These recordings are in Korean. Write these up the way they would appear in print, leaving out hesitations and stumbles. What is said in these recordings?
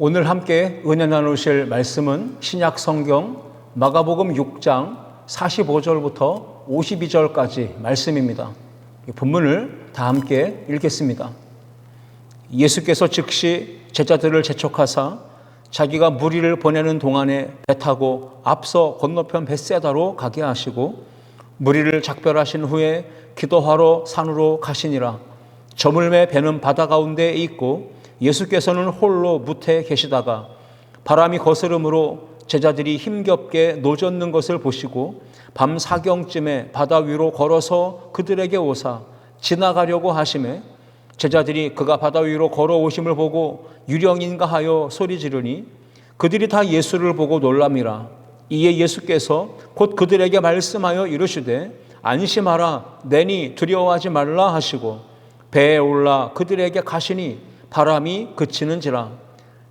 오늘 함께 은혜 나누실 말씀은 신약 성경 마가복음 6장 45절부터 52절까지 말씀입니다. 본문을 다 함께 읽겠습니다. 예수께서 즉시 제자들을 재촉하사 자기가 무리를 보내는 동안에 배 타고 앞서 건너편 벳세다로 가게 하시고 무리를 작별하신 후에 기도하러 산으로 가시니라. 저물매 배는 바다 가운데에 있고 예수께서는 홀로 무태에 계시다가 바람이 거스름으로 제자들이 힘겹게 노젓는 것을 보시고 밤 사경쯤에 바다 위로 걸어서 그들에게 오사 지나가려고 하시매 제자들이 그가 바다 위로 걸어오심을 보고 유령인가 하여 소리 지르니 그들이 다 예수를 보고 놀랍니라. 이에 예수께서 곧 그들에게 말씀하여 이르시되 안심하라 내니 두려워하지 말라 하시고 배에 올라 그들에게 가시니 바람이 그치는지라.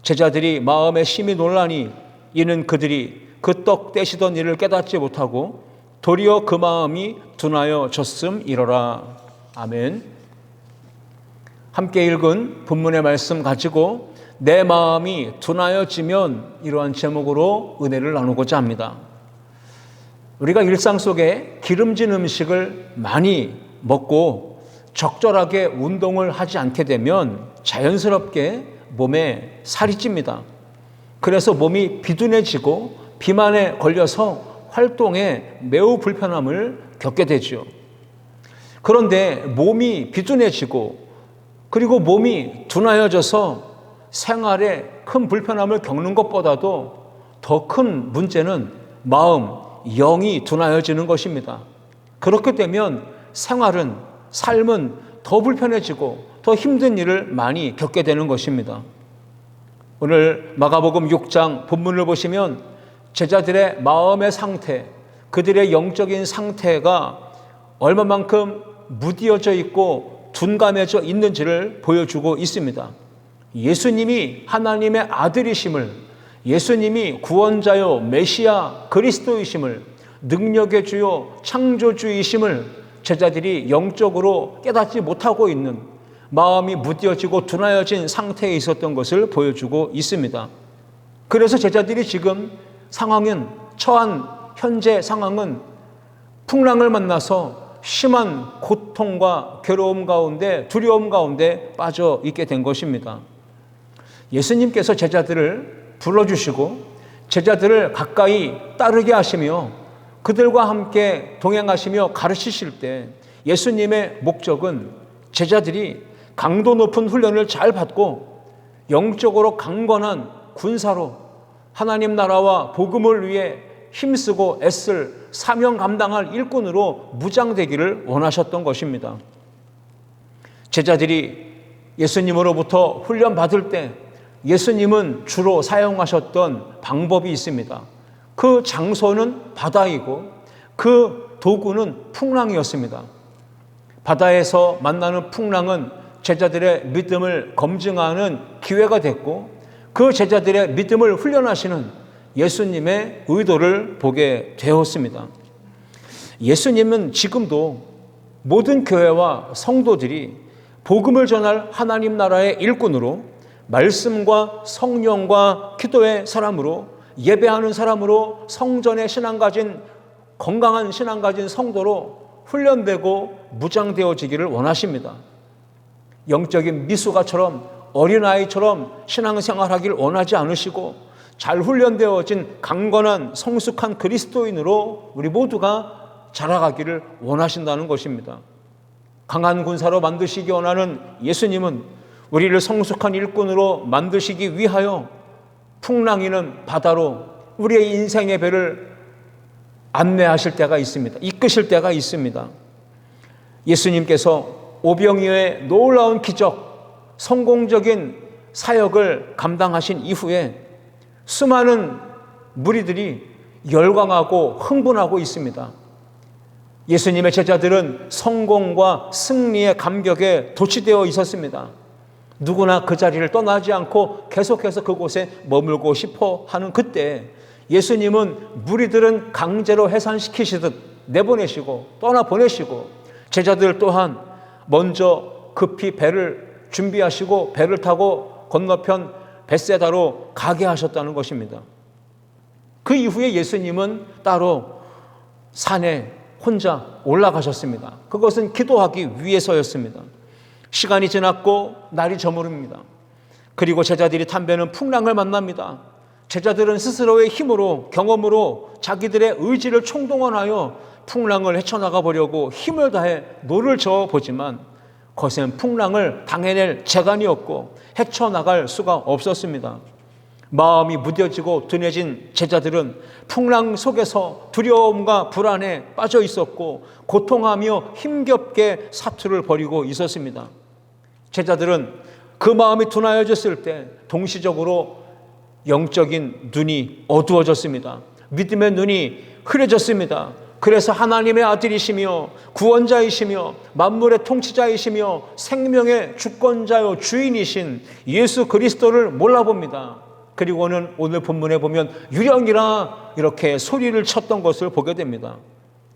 제자들이 마음에 심히 놀라니 이는 그들이 그 떡 떼시던 일을 깨닫지 못하고 도리어 그 마음이 둔하여 졌음이로라. 아멘. 함께 읽은 본문의 말씀 가지고 내 마음이 둔하여지면 이러한 제목으로 은혜를 나누고자 합니다. 우리가 일상 속에 기름진 음식을 많이 먹고 적절하게 운동을 하지 않게 되면 자연스럽게 몸에 살이 찝니다. 그래서 몸이 비둔해지고 비만에 걸려서 활동에 매우 불편함을 겪게 되죠. 그런데 몸이 비둔해지고 그리고 몸이 둔하여져서 생활에 큰 불편함을 겪는 것보다도 더 큰 문제는 마음, 영이 둔하여지는 것입니다. 그렇게 되면 생활은 삶은 더 불편해지고 더 힘든 일을 많이 겪게 되는 것입니다. 오늘 마가복음 6장 본문을 보시면 제자들의 마음의 상태, 그들의 영적인 상태가 얼마만큼 무디어져 있고 둔감해져 있는지를 보여주고 있습니다. 예수님이 하나님의 아들이심을, 예수님이 구원자요 메시아 그리스도이심을, 능력의 주요 창조주이심을 제자들이 영적으로 깨닫지 못하고 있는 마음이 무뎌지고 둔하여진 상태에 있었던 것을 보여주고 있습니다. 그래서 제자들이 지금 처한 현재 상황은 풍랑을 만나서 심한 고통과 괴로움 가운데 두려움 가운데 빠져 있게 된 것입니다. 예수님께서 제자들을 불러주시고 제자들을 가까이 따르게 하시며 그들과 함께 동행하시며 가르치실 때 예수님의 목적은 제자들이 강도 높은 훈련을 잘 받고 영적으로 강건한 군사로 하나님 나라와 복음을 위해 힘쓰고 애쓸 사명 감당할 일꾼으로 무장되기를 원하셨던 것입니다. 제자들이 예수님으로부터 훈련 받을 때 예수님은 주로 사용하셨던 방법이 있습니다. 그 장소는 바다이고 그 도구는 풍랑이었습니다. 바다에서 만나는 풍랑은 제자들의 믿음을 검증하는 기회가 됐고 그 제자들의 믿음을 훈련하시는 예수님의 의도를 보게 되었습니다. 예수님은 지금도 모든 교회와 성도들이 복음을 전할 하나님 나라의 일꾼으로 말씀과 성령과 기도의 사람으로 예배하는 사람으로 성전의 신앙 가진 건강한 신앙 가진 성도로 훈련되고 무장되어지기를 원하십니다. 영적인 미숙아처럼 어린아이처럼 신앙생활하기를 원하지 않으시고 잘 훈련되어진 강건한 성숙한 그리스도인으로 우리 모두가 자라가기를 원하신다는 것입니다. 강한 군사로 만드시기 원하는 예수님은 우리를 성숙한 일꾼으로 만드시기 위하여 풍랑이는 바다로 우리의 인생의 배를 안내하실 때가 있습니다. 이끄실 때가 있습니다. 예수님께서 오병이어의 놀라운 기적, 성공적인 사역을 감당하신 이후에 수많은 무리들이 열광하고 흥분하고 있습니다. 예수님의 제자들은 성공과 승리의 감격에 도취되어 있었습니다. 누구나 그 자리를 떠나지 않고 계속해서 그곳에 머물고 싶어 하는 그때 예수님은 무리들은 강제로 해산시키시듯 내보내시고 떠나보내시고 제자들 또한 먼저 급히 배를 준비하시고 배를 타고 건너편 벳세다로 가게 하셨다는 것입니다. 그 이후에 예수님은 따로 산에 혼자 올라가셨습니다. 그것은 기도하기 위해서였습니다. 시간이 지났고 날이 저무릅니다. 그리고 제자들이 담배는 풍랑을 만납니다. 제자들은 스스로의 힘으로, 경험으로 자기들의 의지를 총동원하여 풍랑을 헤쳐나가 보려고 힘을 다해 노를 저어보지만 거센 풍랑을 당해낼 재간이 없고 헤쳐나갈 수가 없었습니다. 마음이 무뎌지고 둔해진 제자들은 풍랑 속에서 두려움과 불안에 빠져 있었고 고통하며 힘겹게 사투를 벌이고 있었습니다. 제자들은 그 마음이 둔하여졌을 때 동시적으로 영적인 눈이 어두워졌습니다. 믿음의 눈이 흐려졌습니다. 그래서 하나님의 아들이시며 구원자이시며 만물의 통치자이시며 생명의 주권자요 주인이신 예수 그리스도를 몰라봅니다. 그리고는 오늘 본문에 보면 유령이라 이렇게 소리를 쳤던 것을 보게 됩니다.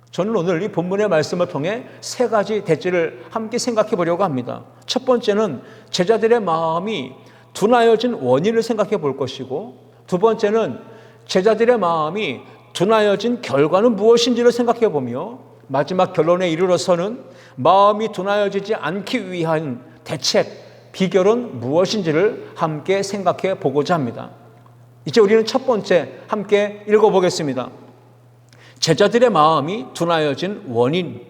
저는 오늘 이 본문의 말씀을 통해 세 가지 대지를 함께 생각해 보려고 합니다. 첫 번째는 제자들의 마음이 둔하여진 원인을 생각해 볼 것이고, 두 번째는 제자들의 마음이 둔하여진 결과는 무엇인지를 생각해 보며, 마지막 결론에 이르러서는 마음이 둔하여지지 않기 위한 대책, 비결은 무엇인지를 함께 생각해 보고자 합니다. 이제 우리는 첫 번째 함께 읽어보겠습니다. 제자들의 마음이 둔하여진 원인.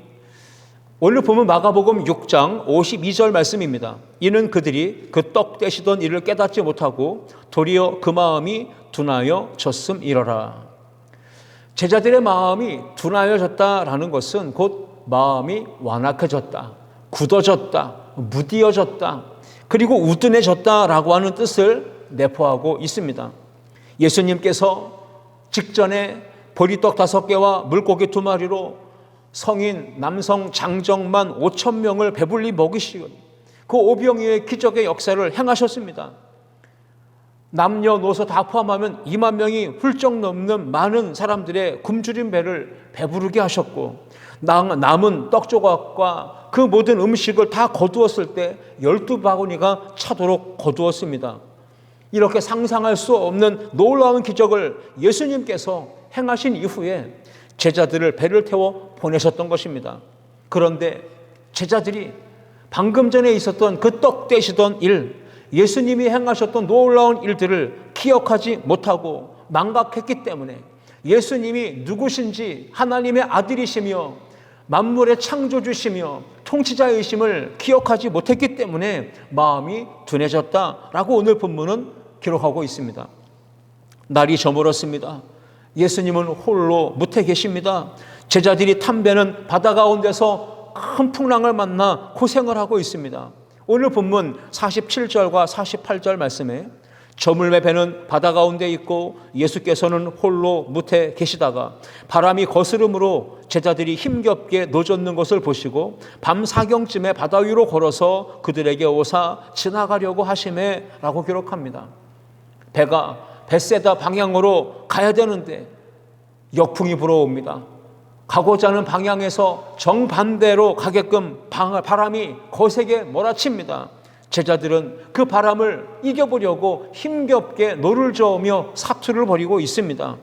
오늘 보면 마가복음 6장 52절 말씀입니다. 이는 그들이 그 떡 떼시던 일을 깨닫지 못하고 도리어 그 마음이 둔하여졌음이러라. 제자들의 마음이 둔하여졌다라는 것은 곧 마음이 완악해졌다, 굳어졌다, 무디어졌다, 그리고 우둔해졌다라고 하는 뜻을 내포하고 있습니다. 예수님께서 직전에 보리떡 5개와 물고기 2마리로 성인 남성 장정만 5,000명을 배불리 먹이시고 그 오병이어의 기적의 역사를 행하셨습니다. 남녀노소 다 포함하면 2만 명이 훌쩍 넘는 많은 사람들의 굶주린 배를 배부르게 하셨고, 남은 떡 조각과 그 모든 음식을 다 거두었을 때 12바구니가 차도록 거두었습니다. 이렇게 상상할 수 없는 놀라운 기적을 예수님께서 행하신 이후에 제자들을 배를 태워 보내셨던 것입니다. 그런데 제자들이 방금 전에 있었던 그 떡 떼시던 일, 예수님이 행하셨던 놀라운 일들을 기억하지 못하고 망각했기 때문에 예수님이 누구신지, 하나님의 아들이시며 만물의 창조주시며 통치자이심을 기억하지 못했기 때문에 마음이 둔해졌다라고 오늘 본문은 기록하고 있습니다. 날이 저물었습니다. 예수님은 홀로 무태 계십니다. 제자들이 탐배는 바다 가운데서 큰 풍랑을 만나 고생을 하고 있습니다. 오늘 본문 47절과 48절 말씀에 저물매 배는 바다 가운데 있고 예수께서는 홀로 무태 계시다가 바람이 거스름으로 제자들이 힘겹게 노젓는 것을 보시고 밤 사경쯤에 바다 위로 걸어서 그들에게 오사 지나가려고 하시매 라고 기록합니다. 배가 벳세다 방향으로 가야 되는데 역풍이 불어옵니다. 가고자 하는 방향에서 정반대로 가게끔 바람이 거세게 몰아칩니다. 제자들은 그 바람을 이겨보려고 힘겹게 노를 저으며 사투를 벌이고 있습니다.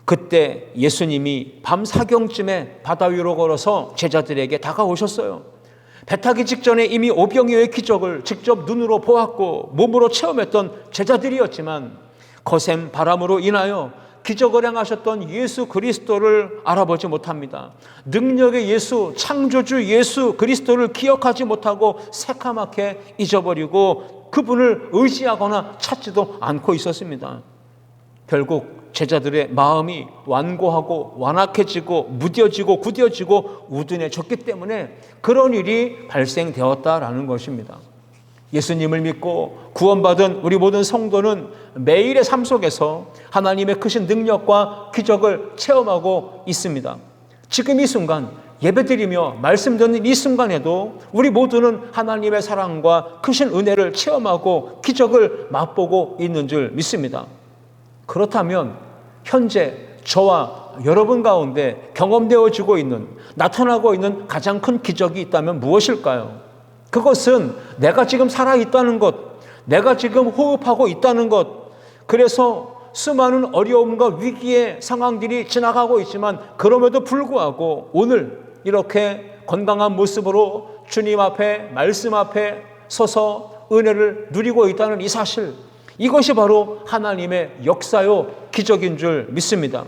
그때 예수님이 밤 사경쯤에 바다 위로 걸어서 제자들에게 다가오셨어요. 배 타기 직전에 이미 오병이어의 기적을 직접 눈으로 보았고 몸으로 체험했던 제자들이었지만 거센 바람으로 인하여 기적을 행하셨던 예수 그리스도를 알아보지 못합니다. 능력의 예수, 창조주 예수 그리스도를 기억하지 못하고 새카맣게 잊어버리고 그분을 의지하거나 찾지도 않고 있었습니다. 결국 제자들의 마음이 완고하고 완악해지고 무뎌지고 굳어지고 우둔해졌기 때문에 그런 일이 발생되었다라는 것입니다. 예수님을 믿고 구원받은 우리 모든 성도는 매일의 삶 속에서 하나님의 크신 능력과 기적을 체험하고 있습니다. 지금 이 순간 예배드리며 말씀 듣는 이 순간에도 우리 모두는 하나님의 사랑과 크신 은혜를 체험하고 기적을 맛보고 있는 줄 믿습니다. 그렇다면 현재 저와 여러분 가운데 경험되어지고 있는, 나타나고 있는 가장 큰 기적이 있다면 무엇일까요? 그것은 내가 지금 살아있다는 것, 내가 지금 호흡하고 있다는 것, 그래서 수많은 어려움과 위기의 상황들이 지나가고 있지만 그럼에도 불구하고 오늘 이렇게 건강한 모습으로 주님 앞에, 말씀 앞에 서서 은혜를 누리고 있다는 이 사실, 이것이 바로 하나님의 역사요 기적인 줄 믿습니다.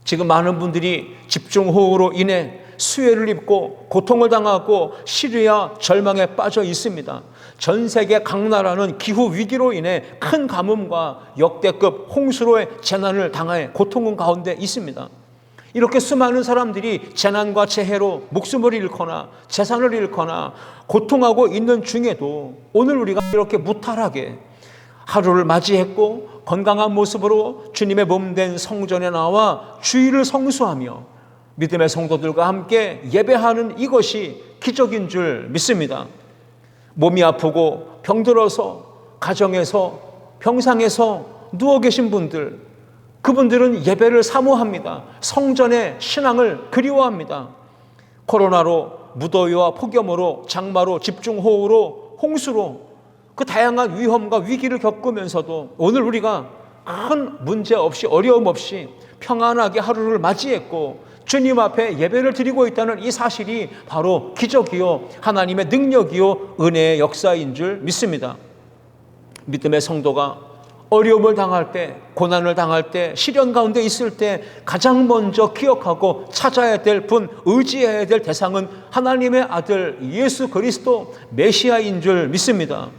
지금 많은 분들이 집중호우로 인해 수해를 입고 고통을 당하고 시리아 절망에 빠져 있습니다. 전 세계 각 나라는 기후 위기로 인해 큰 가뭄과 역대급 홍수로의 재난을 당해 고통 가운데 있습니다. 이렇게 수많은 사람들이 재난과 재해로 목숨을 잃거나 재산을 잃거나 고통하고 있는 중에도 오늘 우리가 이렇게 무탈하게 하루를 맞이했고 건강한 모습으로 주님의 몸된 성전에 나와 주일을 성수하며 믿음의 성도들과 함께 예배하는 이것이 기적인 줄 믿습니다. 몸이 아프고 병들어서 가정에서 병상에서 누워 계신 분들, 그분들은 예배를 사모합니다. 성전의 신앙을 그리워합니다. 코로나로, 무더위와 폭염으로, 장마로, 집중호우로, 홍수로 그 다양한 위험과 위기를 겪으면서도 오늘 우리가 큰 문제 없이, 어려움 없이 평안하게 하루를 맞이했고 주님 앞에 예배를 드리고 있다는 이 사실이 바로 기적이요 하나님의 능력이요 은혜의 역사인 줄 믿습니다. 믿음의 성도가 어려움을 당할 때, 고난을 당할 때, 시련 가운데 있을 때 가장 먼저 기억하고 찾아야 될 분, 의지해야 될 대상은 하나님의 아들 예수 그리스도 메시아인 줄 믿습니다.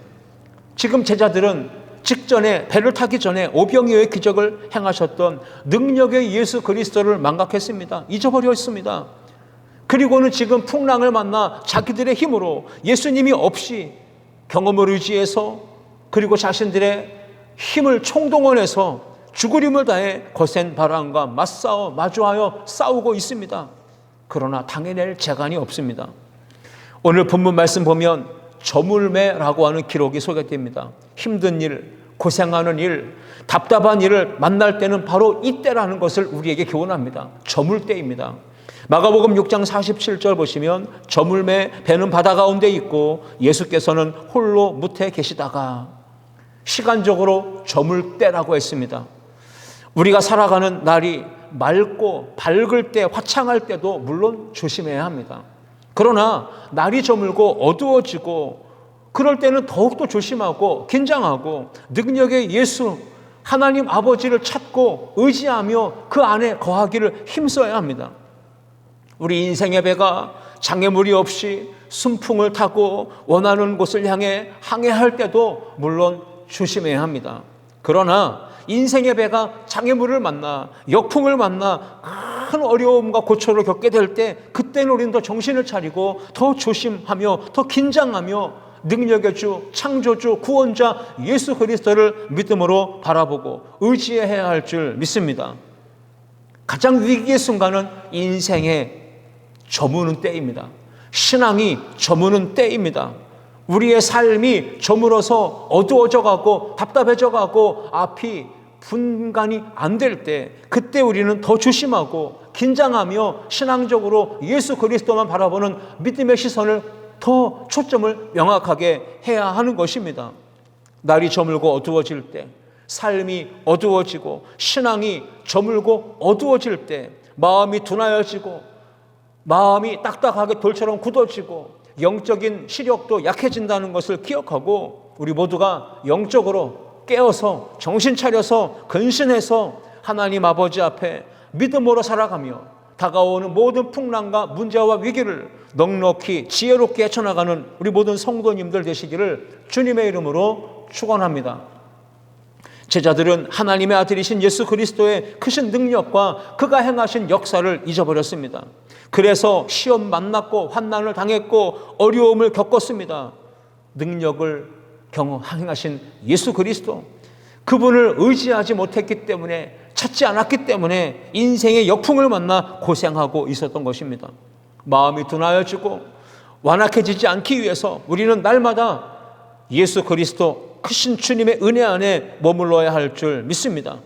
지금 제자들은 직전에, 배를 타기 전에 오병이어의 기적을 행하셨던 능력의 예수 그리스도를 망각했습니다. 잊어버렸습니다. 그리고는 지금 풍랑을 만나 자기들의 힘으로 예수님이 없이 경험을 의지해서, 그리고 자신들의 힘을 총동원해서 죽을 힘을 다해 거센 바람과 맞싸워 마주하여 싸우고 있습니다. 그러나 당해낼 재간이 없습니다. 오늘 본문 말씀 보면 저물매라고 하는 기록이 소개됩니다. 힘든 일, 고생하는 일, 답답한 일을 만날 때는 바로 이때라는 것을 우리에게 교훈합니다. 저물 때입니다. 마가복음 6장 47절 보시면 저물매 배는 바다 가운데 있고 예수께서는 홀로 무태 계시다가, 시간적으로 저물 때라고 했습니다. 우리가 살아가는 날이 맑고 밝을 때, 화창할 때도 물론 조심해야 합니다. 그러나 날이 저물고 어두워지고 그럴 때는 더욱더 조심하고 긴장하고 능력의 예수 하나님 아버지를 찾고 의지하며 그 안에 거하기를 힘써야 합니다. 우리 인생의 배가 장애물이 없이 순풍을 타고 원하는 곳을 향해 항해할 때도 물론 조심해야 합니다. 그러나 인생의 배가 장애물을 만나, 역풍을 만나 큰 어려움과 고초를 겪게 될 때, 그때는 우리는 더 정신을 차리고 더 조심하며 더 긴장하며 능력의 주, 창조주, 구원자 예수 그리스도를 믿음으로 바라보고 의지해야 할 줄 믿습니다. 가장 위기의 순간은 인생의 저무는 때입니다. 신앙이 저무는 때입니다. 우리의 삶이 저물어서 어두워져 가고 답답해져 가고 앞이 분간이 안 될 때, 그때 우리는 더 조심하고 긴장하며 신앙적으로 예수 그리스도만 바라보는 믿음의 시선을 더 초점을 명확하게 해야 하는 것입니다. 날이 저물고 어두워질 때, 삶이 어두워지고 신앙이 저물고 어두워질 때, 마음이 둔하여지고 마음이 딱딱하게 돌처럼 굳어지고 영적인 시력도 약해진다는 것을 기억하고 우리 모두가 영적으로 깨어서 정신 차려서 근신해서 하나님 아버지 앞에 믿음으로 살아가며 다가오는 모든 풍랑과 문제와 위기를 넉넉히 지혜롭게 헤쳐나가는 우리 모든 성도님들 되시기를 주님의 이름으로 축원합니다. 제자들은 하나님의 아들이신 예수 그리스도의 크신 능력과 그가 행하신 역사를 잊어버렸습니다. 그래서 시험 만났고 환난을 당했고 어려움을 겪었습니다. 능력을 행하신 예수 그리스도, 그분을 의지하지 못했기 때문에, 찾지 않았기 때문에 인생의 역풍을 만나 고생하고 있었던 것입니다. 마음이 둔하여지고 완악해지지 않기 위해서 우리는 날마다 예수 그리스도 크신 주님의 은혜 안에 머물러야 할 줄 믿습니다.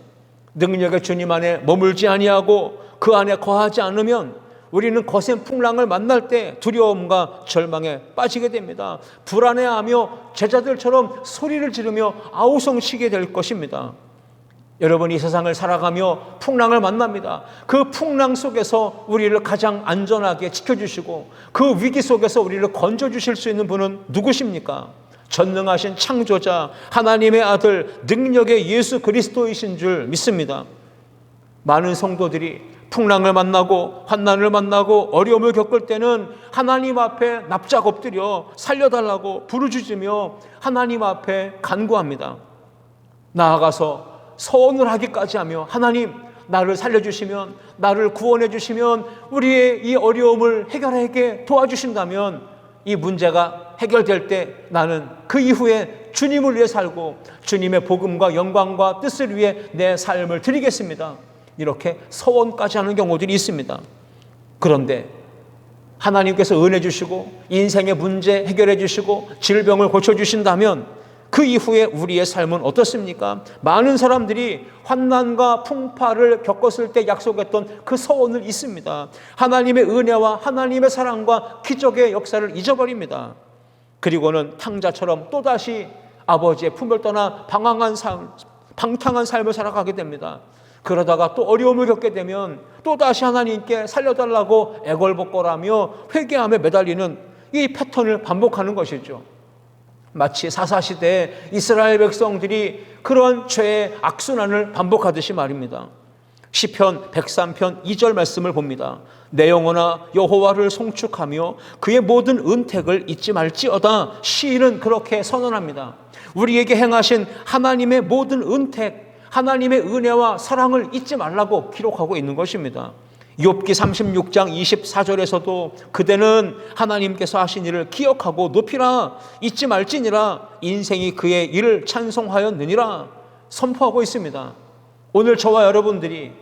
능력의 주님 안에 머물지 아니하고 그 안에 거하지 않으면 우리는 거센 풍랑을 만날 때 두려움과 절망에 빠지게 됩니다. 불안해하며 제자들처럼 소리를 지르며 아우성치게 될 것입니다. 여러분이 이 세상을 살아가며 풍랑을 만납니다. 그 풍랑 속에서 우리를 가장 안전하게 지켜주시고 그 위기 속에서 우리를 건져주실 수 있는 분은 누구십니까? 전능하신 창조자 하나님의 아들 능력의 예수 그리스도이신 줄 믿습니다. 많은 성도들이 풍랑을 만나고 환난을 만나고 어려움을 겪을 때는 하나님 앞에 납작 엎드려 살려달라고 부르짖으며 하나님 앞에 간구합니다. 나아가서 서원을 하기까지 하며 하나님 나를 살려주시면, 나를 구원해 주시면, 우리의 이 어려움을 해결하게 도와주신다면 이 문제가 해결될 때 나는 그 이후에 주님을 위해 살고 주님의 복음과 영광과 뜻을 위해 내 삶을 드리겠습니다. 이렇게 서원까지 하는 경우들이 있습니다. 그런데 하나님께서 은혜 주시고 인생의 문제 해결해 주시고 질병을 고쳐주신다면 그 이후에 우리의 삶은 어떻습니까? 많은 사람들이 환난과 풍파를 겪었을 때 약속했던 그 서원을 잊습니다. 하나님의 은혜와 하나님의 사랑과 기적의 역사를 잊어버립니다. 그리고는 탕자처럼 또다시 아버지의 품을 떠나 방탕한 삶을 살아가게 됩니다. 그러다가 또 어려움을 겪게 되면 또다시 하나님께 살려달라고 애걸복걸하며 회개함에 매달리는 이 패턴을 반복하는 것이죠. 마치 사사시대에 이스라엘 백성들이 그런 죄의 악순환을 반복하듯이 말입니다. 시편 103편 2절 말씀을 봅니다. 내 영혼아 여호와를 송축하며 그의 모든 은택을 잊지 말지어다. 시인은 그렇게 선언합니다. 우리에게 행하신 하나님의 모든 은택, 하나님의 은혜와 사랑을 잊지 말라고 기록하고 있는 것입니다. 욥기 36장 24절에서도 그대는 하나님께서 하신 일을 기억하고 높이라, 잊지 말지니라, 인생이 그의 일을 찬송하였느니라 선포하고 있습니다. 오늘 저와 여러분들이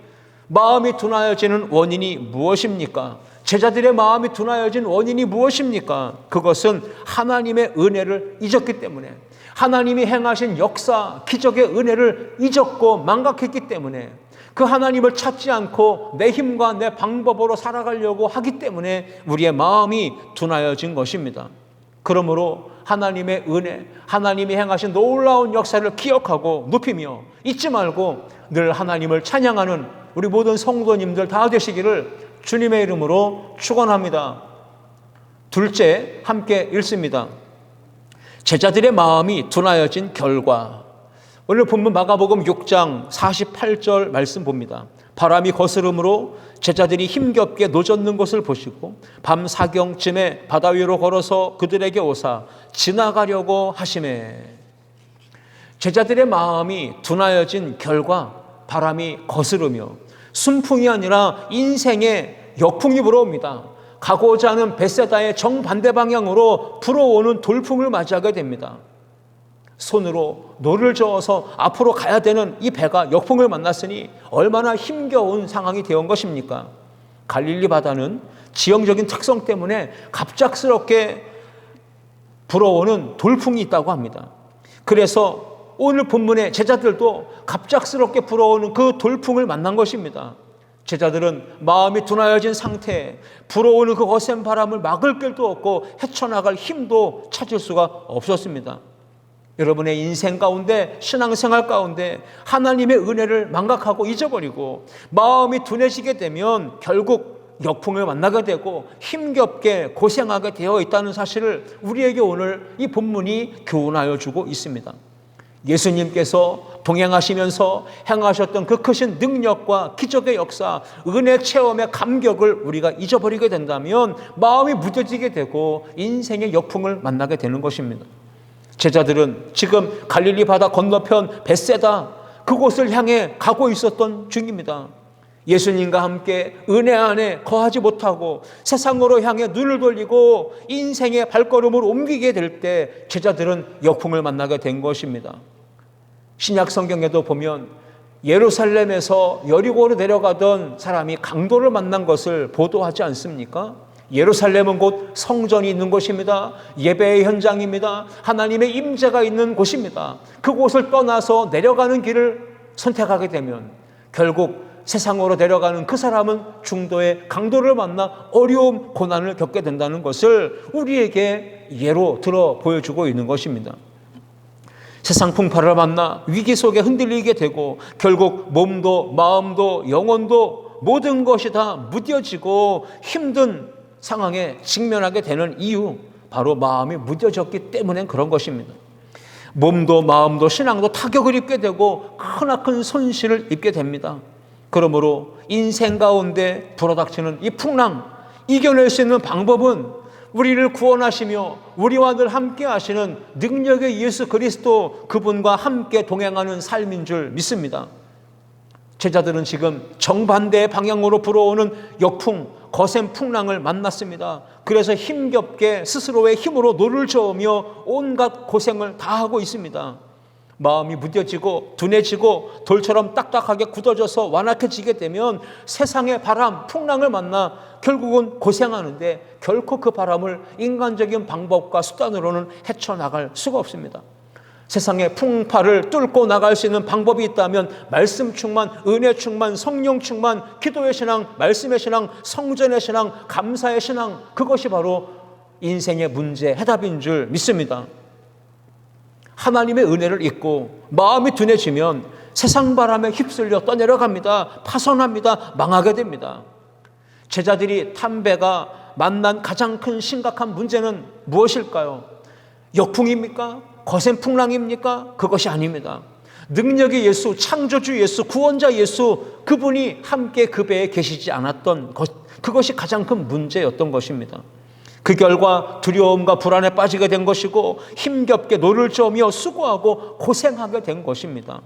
마음이 둔하여지는 원인이 무엇입니까? 제자들의 마음이 둔하여진 원인이 무엇입니까? 그것은 하나님의 은혜를 잊었기 때문에, 하나님이 행하신 역사, 기적의 은혜를 잊었고 망각했기 때문에, 그 하나님을 찾지 않고 내 힘과 내 방법으로 살아가려고 하기 때문에 우리의 마음이 둔하여진 것입니다. 그러므로 하나님의 은혜, 하나님이 행하신 놀라운 역사를 기억하고 높이며 잊지 말고 늘 하나님을 찬양하는 우리 모든 성도님들 다 되시기를 주님의 이름으로 축원합니다. 둘째, 함께 읽습니다. 제자들의 마음이 둔하여진 결과. 오늘 본문 마가복음 6장 48절 말씀 봅니다. 바람이 거스름으로 제자들이 힘겹게 노젓는 것을 보시고 밤 사경쯤에 바다 위로 걸어서 그들에게 오사 지나가려고 하시매. 제자들의 마음이 둔하여진 결과 바람이 거스르며 순풍이 아니라 인생의 역풍이 불어옵니다. 가고자 하는 벳세다의 정반대 방향으로 불어오는 돌풍을 맞이하게 됩니다. 손으로 노를 저어서 앞으로 가야 되는 이 배가 역풍을 만났으니 얼마나 힘겨운 상황이 되어 온 것입니까? 갈릴리 바다는 지형적인 특성 때문에 갑작스럽게 불어오는 돌풍이 있다고 합니다. 그래서 오늘 본문의 제자들도 갑작스럽게 불어오는 그 돌풍을 만난 것입니다. 제자들은 마음이 둔하여진 상태에 불어오는 그 거센 바람을 막을 길도 없고 헤쳐나갈 힘도 찾을 수가 없었습니다. 여러분의 인생 가운데, 신앙생활 가운데 하나님의 은혜를 망각하고 잊어버리고 마음이 둔해지게 되면 결국 역풍을 만나게 되고 힘겹게 고생하게 되어 있다는 사실을 우리에게 오늘 이 본문이 교훈하여 주고 있습니다. 예수님께서 동행하시면서 행하셨던 그 크신 능력과 기적의 역사, 은혜 체험의 감격을 우리가 잊어버리게 된다면 마음이 무뎌지게 되고 인생의 역풍을 만나게 되는 것입니다. 제자들은 지금 갈릴리 바다 건너편 벳세다 그곳을 향해 가고 있었던 중입니다. 예수님과 함께 은혜 안에 거하지 못하고 세상으로 향해 눈을 돌리고 인생의 발걸음을 옮기게 될 때 제자들은 역풍을 만나게 된 것입니다. 신약 성경에도 보면 예루살렘에서 여리고로 내려가던 사람이 강도를 만난 것을 보도하지 않습니까? 예루살렘은 곧 성전이 있는 곳입니다. 예배의 현장입니다. 하나님의 임재가 있는 곳입니다. 그곳을 떠나서 내려가는 길을 선택하게 되면 결국 세상으로 데려가는 그 사람은 중도의 강도를 만나 어려움, 고난을 겪게 된다는 것을 우리에게 예로 들어 보여주고 있는 것입니다. 세상 풍파를 만나 위기 속에 흔들리게 되고 결국 몸도 마음도 영혼도 모든 것이 다 무뎌지고 힘든 상황에 직면하게 되는 이유, 바로 마음이 무뎌졌기 때문에 그런 것입니다. 몸도 마음도 신앙도 타격을 입게 되고 크나큰 손실을 입게 됩니다. 그러므로 인생 가운데 불어닥치는 이 풍랑, 이겨낼 수 있는 방법은 우리를 구원하시며 우리와 늘 함께 하시는 능력의 예수 그리스도, 그분과 함께 동행하는 삶인 줄 믿습니다. 제자들은 지금 정반대의 방향으로 불어오는 역풍, 거센 풍랑을 만났습니다. 그래서 힘겹게 스스로의 힘으로 노를 저으며 온갖 고생을 다하고 있습니다. 마음이 무뎌지고 둔해지고 돌처럼 딱딱하게 굳어져서 완악해지게 되면 세상의 바람, 풍랑을 만나 결국은 고생하는데 결코 그 바람을 인간적인 방법과 수단으로는 헤쳐나갈 수가 없습니다. 세상의 풍파를 뚫고 나갈 수 있는 방법이 있다면 말씀 충만, 은혜 충만, 성령 충만, 기도의 신앙, 말씀의 신앙, 성전의 신앙, 감사의 신앙, 그것이 바로 인생의 문제 해답인 줄 믿습니다. 하나님의 은혜를 잊고 마음이 둔해지면 세상 바람에 휩쓸려 떠내려갑니다. 파손합니다. 망하게 됩니다. 제자들이 탐배가 만난 가장 큰 심각한 문제는 무엇일까요? 역풍입니까? 거센 풍랑입니까? 그것이 아닙니다. 능력의 예수, 창조주 예수, 구원자 예수, 그분이 함께 그 배에 계시지 않았던 것, 그것이 가장 큰 문제였던 것입니다. 그 결과 두려움과 불안에 빠지게 된 것이고 힘겹게 노를 저으며 수고하고 고생하게 된 것입니다.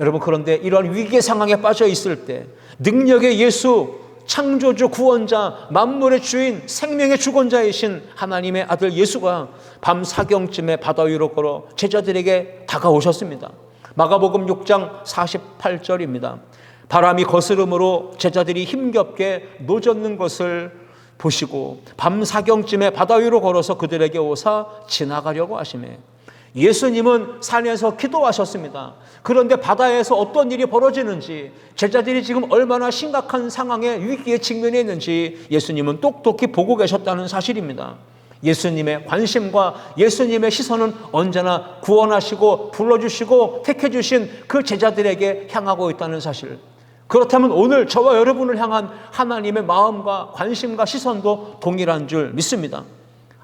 여러분, 그런데 이런 위기의 상황에 빠져 있을 때 능력의 예수, 창조주, 구원자, 만물의 주인, 생명의 주권자이신 하나님의 아들 예수가 밤 사경쯤에 바다 위로 걸어 제자들에게 다가오셨습니다. 마가복음 6장 48절입니다. 바람이 거스름으로 제자들이 힘겹게 노젓는 것을 보시고 밤 사경쯤에 바다 위로 걸어서 그들에게 오사 지나가려고 하시매, 예수님은 산에서 기도하셨습니다. 그런데 바다에서 어떤 일이 벌어지는지, 제자들이 지금 얼마나 심각한 상황에 위기에 직면해 있는지 예수님은 똑똑히 보고 계셨다는 사실입니다. 예수님의 관심과 예수님의 시선은 언제나 구원하시고 불러주시고 택해주신 그 제자들에게 향하고 있다는 사실, 그렇다면 오늘 저와 여러분을 향한 하나님의 마음과 관심과 시선도 동일한 줄 믿습니다.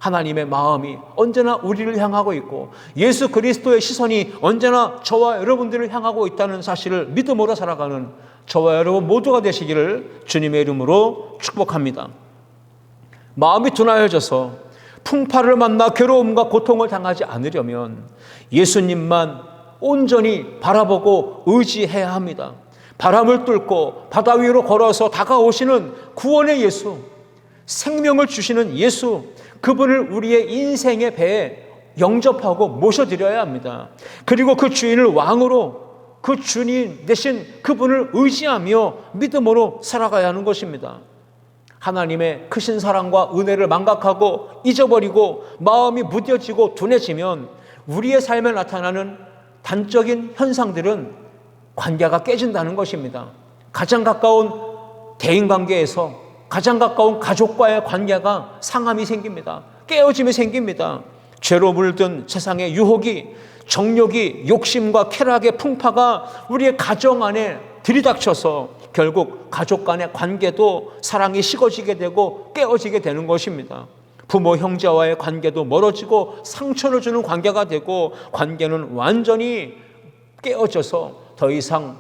하나님의 마음이 언제나 우리를 향하고 있고 예수 그리스도의 시선이 언제나 저와 여러분들을 향하고 있다는 사실을 믿음으로 살아가는 저와 여러분 모두가 되시기를 주님의 이름으로 축복합니다. 마음이 둔하여져서 풍파를 만나 괴로움과 고통을 당하지 않으려면 예수님만 온전히 바라보고 의지해야 합니다. 바람을 뚫고 바다 위로 걸어서 다가오시는 구원의 예수, 생명을 주시는 예수, 그분을 우리의 인생의 배에 영접하고 모셔드려야 합니다. 그리고 그 주인을 왕으로, 그 주님 대신 그분을 의지하며 믿음으로 살아가야 하는 것입니다. 하나님의 크신 사랑과 은혜를 망각하고 잊어버리고 마음이 무뎌지고 둔해지면 우리의 삶에 나타나는 단적인 현상들은 관계가 깨진다는 것입니다. 가장 가까운 대인관계에서 가장 가까운 가족과의 관계가 상함이 생깁니다. 깨어짐이 생깁니다. 죄로 물든 세상의 유혹이, 정욕이, 욕심과 쾌락의 풍파가 우리의 가정 안에 들이닥쳐서 결국 가족 간의 관계도 사랑이 식어지게 되고 깨어지게 되는 것입니다. 부모 형제와의 관계도 멀어지고 상처를 주는 관계가 되고 관계는 완전히 깨어져서 더 이상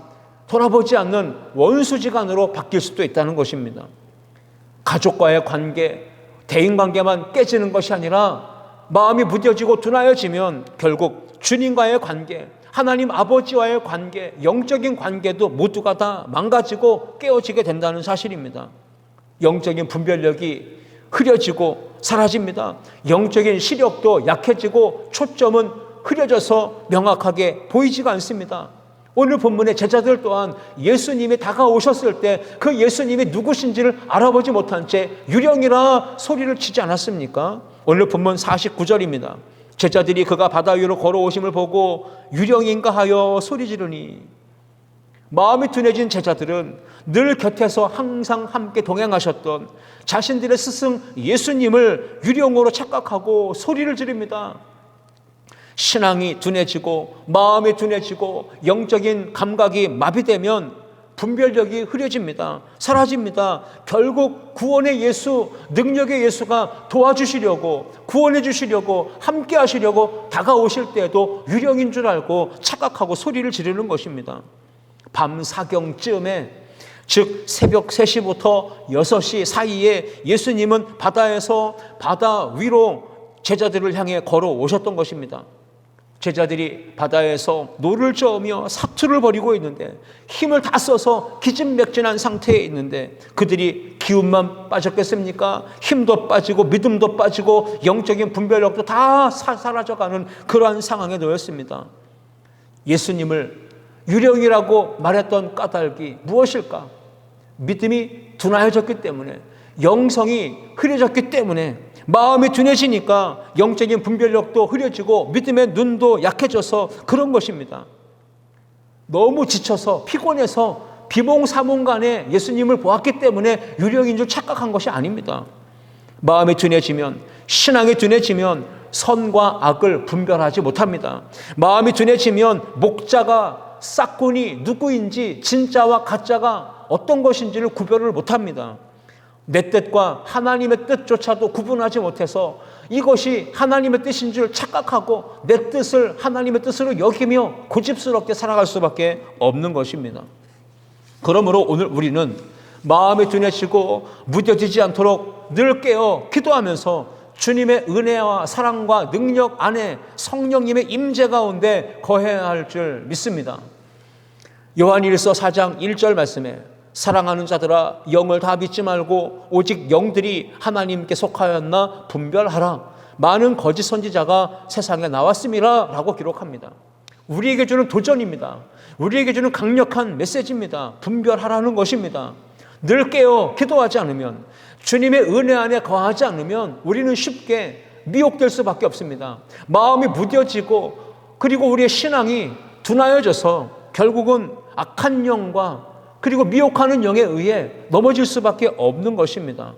돌아보지 않는 원수지간으로 바뀔 수도 있다는 것입니다. 가족과의 관계, 대인관계만 깨지는 것이 아니라 마음이 무뎌지고 둔하여지면 결국 주님과의 관계, 하나님 아버지와의 관계, 영적인 관계도 모두가 다 망가지고 깨어지게 된다는 사실입니다. 영적인 분별력이 흐려지고 사라집니다. 영적인 시력도 약해지고 초점은 흐려져서 명확하게 보이지가 않습니다. 오늘 본문의 제자들 또한 예수님이 다가오셨을 때 그 예수님이 누구신지를 알아보지 못한 채 유령이라 소리를 치지 않았습니까? 오늘 본문 49절입니다. 제자들이 그가 바다 위로 걸어오심을 보고 유령인가 하여 소리 지르니, 마음이 둔해진 제자들은 늘 곁에서 항상 함께 동행하셨던 자신들의 스승 예수님을 유령으로 착각하고 소리를 지릅니다. 신앙이 둔해지고 마음이 둔해지고 영적인 감각이 마비되면 분별력이 흐려집니다. 사라집니다. 결국 구원의 예수, 능력의 예수가 도와주시려고, 구원해 주시려고, 함께 하시려고 다가오실 때에도 유령인 줄 알고 착각하고 소리를 지르는 것입니다. 밤 사경쯤에, 즉 새벽 3시부터 6시 사이에 예수님은 바다에서 바다 위로 제자들을 향해 걸어오셨던 것입니다. 제자들이 바다에서 노를 저으며 사투를 벌이고 있는데, 힘을 다 써서 기진맥진한 상태에 있는데 그들이 기운만 빠졌겠습니까? 힘도 빠지고 믿음도 빠지고 영적인 분별력도 다 사라져가는 그러한 상황에 놓였습니다. 예수님을 유령이라고 말했던 까닭이 무엇일까? 믿음이 둔하여졌기 때문에, 영성이 흐려졌기 때문에, 마음이 둔해지니까 영적인 분별력도 흐려지고 믿음의 눈도 약해져서 그런 것입니다. 너무 지쳐서 피곤해서 비몽사몽간에 예수님을 보았기 때문에 유령인 줄 착각한 것이 아닙니다. 마음이 둔해지면, 신앙이 둔해지면 선과 악을 분별하지 못합니다. 마음이 둔해지면 목자가 싹군이 누구인지, 진짜와 가짜가 어떤 것인지를 구별을 못합니다. 내 뜻과 하나님의 뜻조차도 구분하지 못해서 이것이 하나님의 뜻인 줄 착각하고 내 뜻을 하나님의 뜻으로 여기며 고집스럽게 살아갈 수밖에 없는 것입니다. 그러므로 오늘 우리는 마음이 둔해지고 무뎌지지 않도록 늘 깨어 기도하면서 주님의 은혜와 사랑과 능력 안에 성령님의 임재 가운데 거해야 할 줄 믿습니다. 요한일서 4장 1절 말씀에 사랑하는 자들아, 영을 다 믿지 말고 오직 영들이 하나님께 속하였나 분별하라. 많은 거짓 선지자가 세상에 나왔음이라 라고 기록합니다. 우리에게 주는 도전입니다. 우리에게 주는 강력한 메시지입니다. 분별하라는 것입니다. 늘 깨어 기도하지 않으면, 주님의 은혜 안에 거하지 않으면 우리는 쉽게 미혹될 수밖에 없습니다. 마음이 무뎌지고 그리고 우리의 신앙이 둔하여져서 결국은 악한 영과 그리고 미혹하는 영에 의해 넘어질 수밖에 없는 것입니다.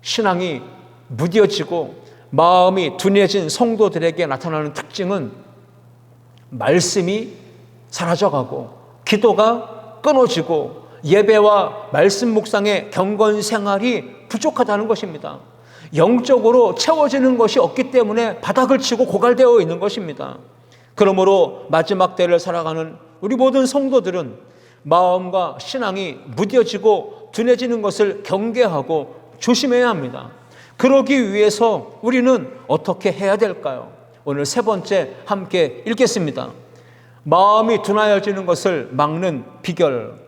신앙이 무뎌지고 마음이 둔해진 성도들에게 나타나는 특징은 말씀이 사라져가고 기도가 끊어지고 예배와 말씀 묵상의 경건 생활이 부족하다는 것입니다. 영적으로 채워지는 것이 없기 때문에 바닥을 치고 고갈되어 있는 것입니다. 그러므로 마지막 때를 살아가는 우리 모든 성도들은 마음과 신앙이 무뎌지고 둔해지는 것을 경계하고 조심해야 합니다. 그러기 위해서 우리는 어떻게 해야 될까요? 오늘 세 번째 함께 읽겠습니다. 마음이 둔하여지는 것을 막는 비결.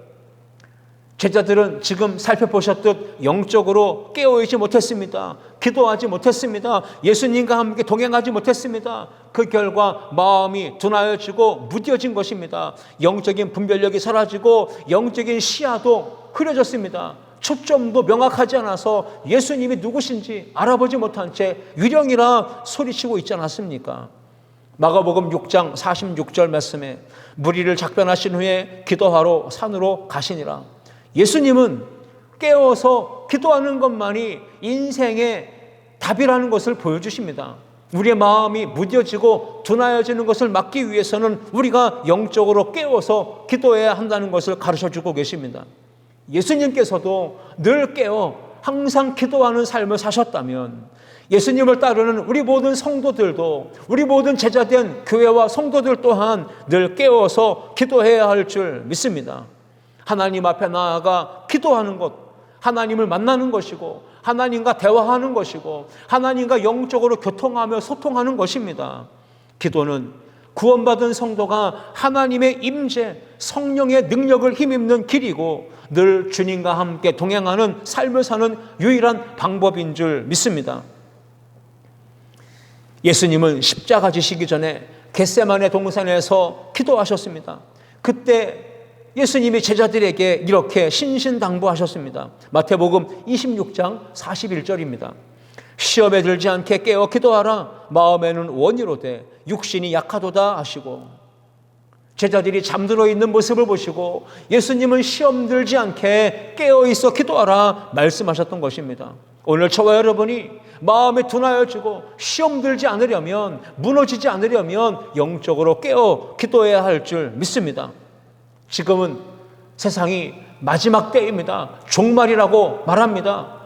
제자들은 지금 살펴보셨듯 영적으로 깨어있지 못했습니다. 기도하지 못했습니다. 예수님과 함께 동행하지 못했습니다. 그 결과 마음이 둔하여지고 무뎌진 것입니다. 영적인 분별력이 사라지고 영적인 시야도 흐려졌습니다. 초점도 명확하지 않아서 예수님이 누구신지 알아보지 못한 채 유령이라 소리치고 있지 않았습니까? 마가복음 6장 46절 말씀에 무리를 작변하신 후에 기도하러 산으로 가시니라. 예수님은 깨어서 기도하는 것만이 인생의 답이라는 것을 보여주십니다. 우리의 마음이 무뎌지고 둔하여지는 것을 막기 위해서는 우리가 영적으로 깨어서 기도해야 한다는 것을 가르쳐주고 계십니다. 예수님께서도 늘 깨어 항상 기도하는 삶을 사셨다면 예수님을 따르는 우리 모든 성도들도, 우리 모든 제자된 교회와 성도들 또한 늘 깨어서 기도해야 할 줄 믿습니다. 하나님 앞에 나아가 기도하는 것, 하나님을 만나는 것이고 하나님과 대화하는 것이고 하나님과 영적으로 교통하며 소통하는 것입니다. 기도는 구원받은 성도가 하나님의 임재, 성령의 능력을 힘입는 길이고 늘 주님과 함께 동행하는 삶을 사는 유일한 방법인 줄 믿습니다. 예수님은 십자가 지시기 전에 겟세마네 동산에서 기도하셨습니다. 그때 예수님이 제자들에게 이렇게 신신당부하셨습니다. 마태복음 26장 41절입니다. 시험에 들지 않게 깨어 기도하라. 마음에는 원이로되 육신이 약하도다 하시고. 제자들이 잠들어 있는 모습을 보시고 예수님은 시험 들지 않게 깨어있어 기도하라 말씀하셨던 것입니다. 오늘 저와 여러분이 마음에 둔하여지고 시험 들지 않으려면, 무너지지 않으려면 영적으로 깨어 기도해야 할 줄 믿습니다. 지금은 세상이 마지막 때입니다. 종말이라고 말합니다.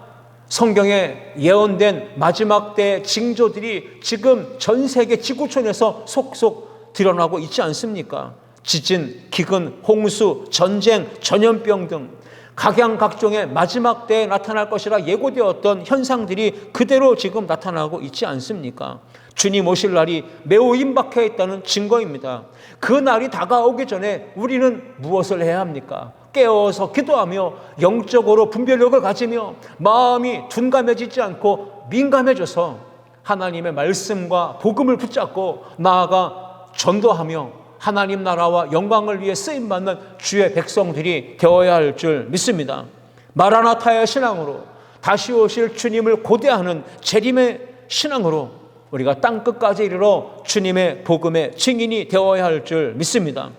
성경에 예언된 마지막 때의 징조들이 지금 전 세계 지구촌에서 속속 드러나고 있지 않습니까? 지진, 기근, 홍수, 전쟁, 전염병 등 각양각종의 마지막 때에 나타날 것이라 예고되었던 현상들이 그대로 지금 나타나고 있지 않습니까? 주님 오실 날이 매우 임박해 있다는 증거입니다. 그 날이 다가오기 전에 우리는 무엇을 해야 합니까? 깨어서 기도하며 영적으로 분별력을 가지며 마음이 둔감해지지 않고 민감해져서 하나님의 말씀과 복음을 붙잡고 나아가 전도하며 하나님 나라와 영광을 위해 쓰임받는 주의 백성들이 되어야 할 줄 믿습니다. 마라나타의 신앙으로 다시 오실 주님을 고대하는 재림의 신앙으로 우리가 땅끝까지 이르러 주님의 복음의 증인이 되어야 할 줄 믿습니다.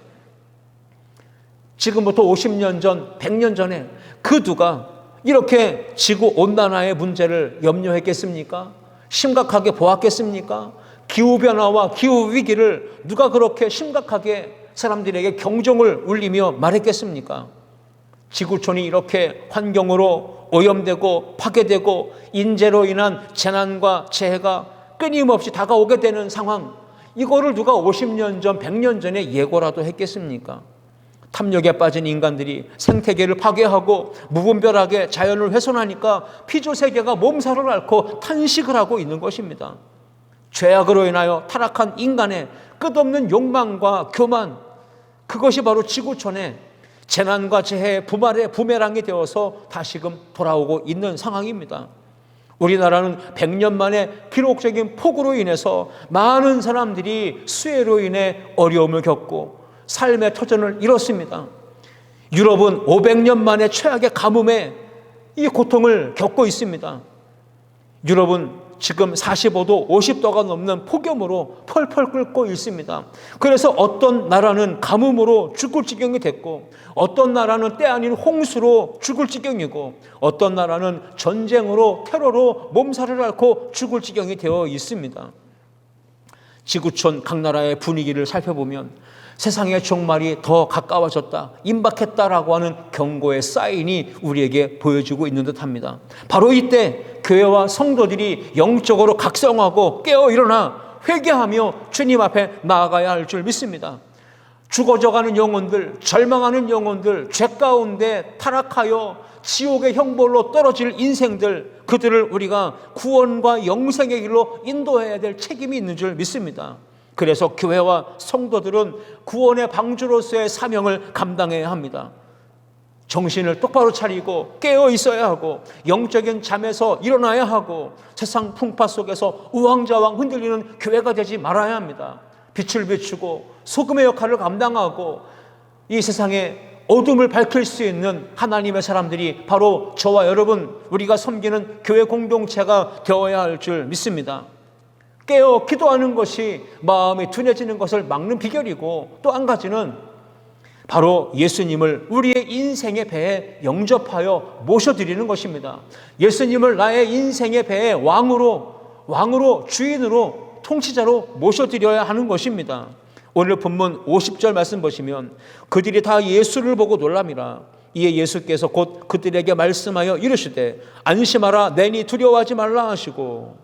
지금부터 50년 전, 100년 전에 그 누가 이렇게 지구온난화의 문제를 염려했겠습니까? 심각하게 보았겠습니까? 기후변화와 기후위기를 누가 그렇게 심각하게 사람들에게 경종을 울리며 말했겠습니까? 지구촌이 이렇게 환경으로 오염되고 파괴되고 인재로 인한 재난과 재해가 끊임없이 다가오게 되는 상황, 이거를 누가 50년 전, 100년 전에 예고라도 했겠습니까? 탐욕에 빠진 인간들이 생태계를 파괴하고 무분별하게 자연을 훼손하니까 피조세계가 몸살을 앓고 탄식을 하고 있는 것입니다. 죄악으로 인하여 타락한 인간의 끝없는 욕망과 교만, 그것이 바로 지구촌에 재난과 재해의 부말의 부메랑이 되어서 다시금 돌아오고 있는 상황입니다. 우리나라는 100년 만에 기록적인 폭우로 인해서 많은 사람들이 수해로 인해 어려움을 겪고 삶의 터전을 잃었습니다. 유럽은 500년 만에 최악의 가뭄에 이 고통을 겪고 있습니다. 유럽은 지금 45도, 50도가 넘는 폭염으로 펄펄 끓고 있습니다. 그래서 어떤 나라는 가뭄으로 죽을 지경이 됐고, 어떤 나라는 때 아닌 홍수로 죽을 지경이고, 어떤 나라는 전쟁으로 테러로 몸살을 앓고 죽을 지경이 되어 있습니다. 지구촌 각 나라의 분위기를 살펴보면 세상의 종말이 더 가까워졌다, 임박했다라고 하는 경고의 사인이 우리에게 보여주고 있는 듯합니다. 바로 이때 교회와 성도들이 영적으로 각성하고 깨어 일어나 회개하며 주님 앞에 나아가야 할 줄 믿습니다. 죽어져가는 영혼들, 절망하는 영혼들, 죄 가운데 타락하여 지옥의 형벌로 떨어질 인생들, 그들을 우리가 구원과 영생의 길로 인도해야 될 책임이 있는 줄 믿습니다. 그래서 교회와 성도들은 구원의 방주로서의 사명을 감당해야 합니다. 정신을 똑바로 차리고 깨어 있어야 하고, 영적인 잠에서 일어나야 하고, 세상 풍파 속에서 우왕좌왕 흔들리는 교회가 되지 말아야 합니다. 빛을 비추고 소금의 역할을 감당하고 이 세상에 어둠을 밝힐 수 있는 하나님의 사람들이 바로 저와 여러분, 우리가 섬기는 교회 공동체가 되어야 할 줄 믿습니다. 깨어 기도하는 것이 마음이 둔해지는 것을 막는 비결이고, 또 한 가지는 바로 예수님을 우리의 인생의 배에 영접하여 모셔드리는 것입니다. 예수님을 나의 인생의 배의 왕으로 주인으로 통치자로 모셔드려야 하는 것입니다. 오늘 본문 50절 말씀 보시면 그들이 다 예수를 보고 놀랍니다. 이에 예수께서 곧 그들에게 말씀하여 이르시되 안심하라, 내니 두려워하지 말라 하시고,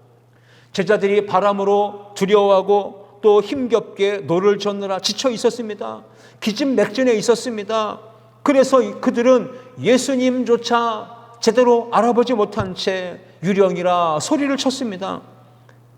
제자들이 바람으로 두려워하고 또 힘겹게 노를 젓느라 지쳐 있었습니다. 기진맥진해 있었습니다. 그래서 그들은 예수님조차 제대로 알아보지 못한 채 유령이라 소리를 쳤습니다.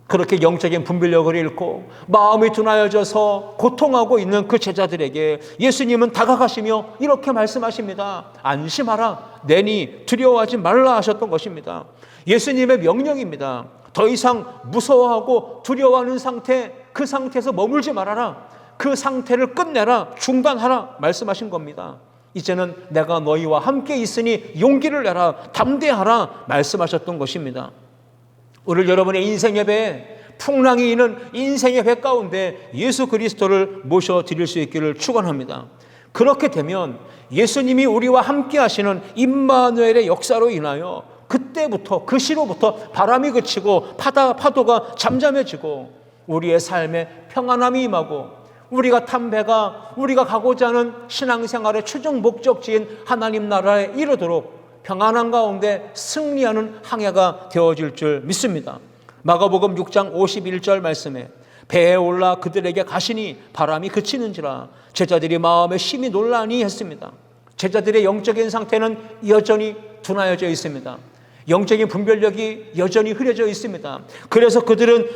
그렇게 영적인 분별력을 잃고 마음이 둔하여져서 고통하고 있는 그 제자들에게 예수님은 다가가시며 이렇게 말씀하십니다. 안심하라, 내니 두려워하지 말라 하셨던 것입니다. 예수님의 명령입니다. 더 이상 무서워하고 두려워하는 상태, 그 상태에서 머물지 말아라. 그 상태를 끝내라, 중단하라 말씀하신 겁니다. 이제는 내가 너희와 함께 있으니 용기를 내라, 담대하라 말씀하셨던 것입니다. 오늘 여러분의 인생의 배에 풍랑이 있는 인생의 배 가운데 예수 그리스도를 모셔드릴 수 있기를 축원합니다. 그렇게 되면 예수님이 우리와 함께 하시는 임마누엘의 역사로 인하여 그때부터, 그 시로부터 바람이 그치고 파도가 잠잠해지고 우리의 삶에 평안함이 임하고 우리가 탄 배가 우리가 가고자 하는 신앙생활의 최종 목적지인 하나님 나라에 이르도록 평안한 가운데 승리하는 항해가 되어질 줄 믿습니다. 마가복음 6장 51절 말씀에 배에 올라 그들에게 가시니 바람이 그치는지라 제자들이 마음에 심히 놀라니 했습니다. 제자들의 영적인 상태는 여전히 둔하여져 있습니다. 영적인 분별력이 여전히 흐려져 있습니다. 그래서 그들은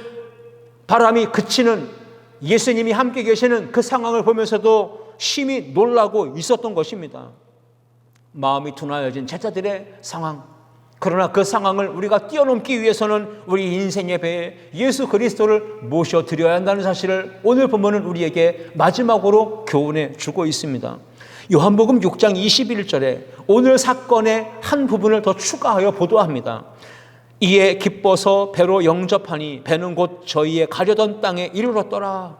바람이 그치는 예수님이 함께 계시는 그 상황을 보면서도 심히 놀라고 있었던 것입니다. 마음이 둔하여진 제자들의 상황. 그러나 그 상황을 우리가 뛰어넘기 위해서는 우리 인생의 배에 예수 그리스도를 모셔드려야 한다는 사실을 오늘 본문은 우리에게 마지막으로 교훈해 주고 있습니다. 요한복음 6장 21절에 오늘 사건의 한 부분을 더 추가하여 보도합니다. 이에 기뻐서 배로 영접하니 배는 곧 저희의 가려던 땅에 이르렀더라.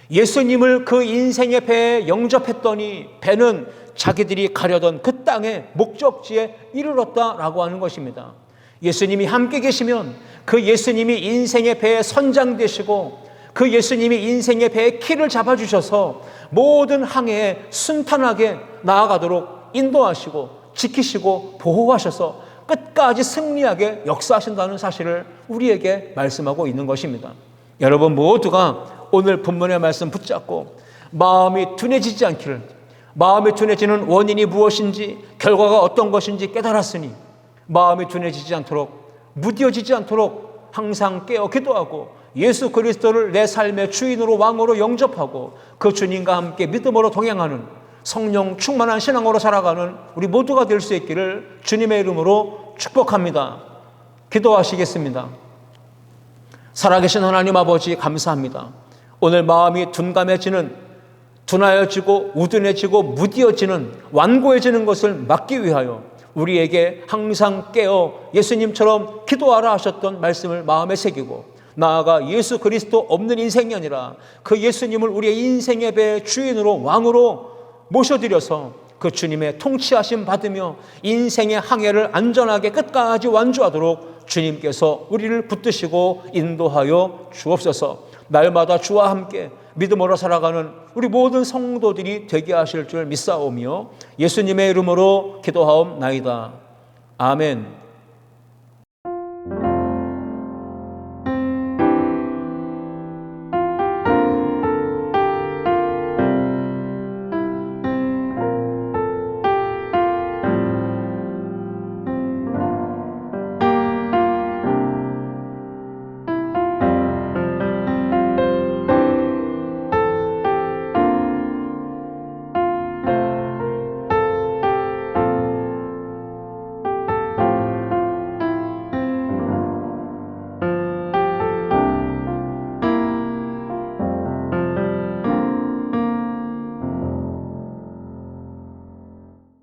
예수님을 그 인생의 배에 영접했더니 배는 자기들이 가려던 그 땅의 목적지에 이르렀다라고 하는 것입니다. 예수님이 함께 계시면 그 예수님이 인생의 배에 선장 되시고 그 예수님이 인생의 배의 키를 잡아주셔서 모든 항해에 순탄하게 나아가도록 인도하시고 지키시고 보호하셔서 끝까지 승리하게 역사하신다는 사실을 우리에게 말씀하고 있는 것입니다. 여러분 모두가 오늘 본문의 말씀 붙잡고 마음이 둔해지지 않기를, 마음이 둔해지는 원인이 무엇인지 결과가 어떤 것인지 깨달았으니 마음이 둔해지지 않도록, 무뎌지지 않도록 항상 깨어 기도하고 예수 그리스도를 내 삶의 주인으로 왕으로 영접하고 그 주님과 함께 믿음으로 동행하는 성령 충만한 신앙으로 살아가는 우리 모두가 될 수 있기를 주님의 이름으로 축복합니다. 기도하시겠습니다. 살아계신 하나님 아버지 감사합니다. 오늘 마음이 둔감해지는, 둔하여지고 우둔해지고 무디어지는, 완고해지는 것을 막기 위하여 우리에게 항상 깨어 예수님처럼 기도하라 하셨던 말씀을 마음에 새기고 나아가 예수 그리스도 없는 인생이 아니라 그 예수님을 우리의 인생의 배의 주인으로 왕으로 모셔드려서 그 주님의 통치하심 받으며 인생의 항해를 안전하게 끝까지 완주하도록 주님께서 우리를 붙드시고 인도하여 주옵소서. 날마다 주와 함께 믿음으로 살아가는 우리 모든 성도들이 되게 하실 줄 믿사오며 예수님의 이름으로 기도하옵나이다. 아멘.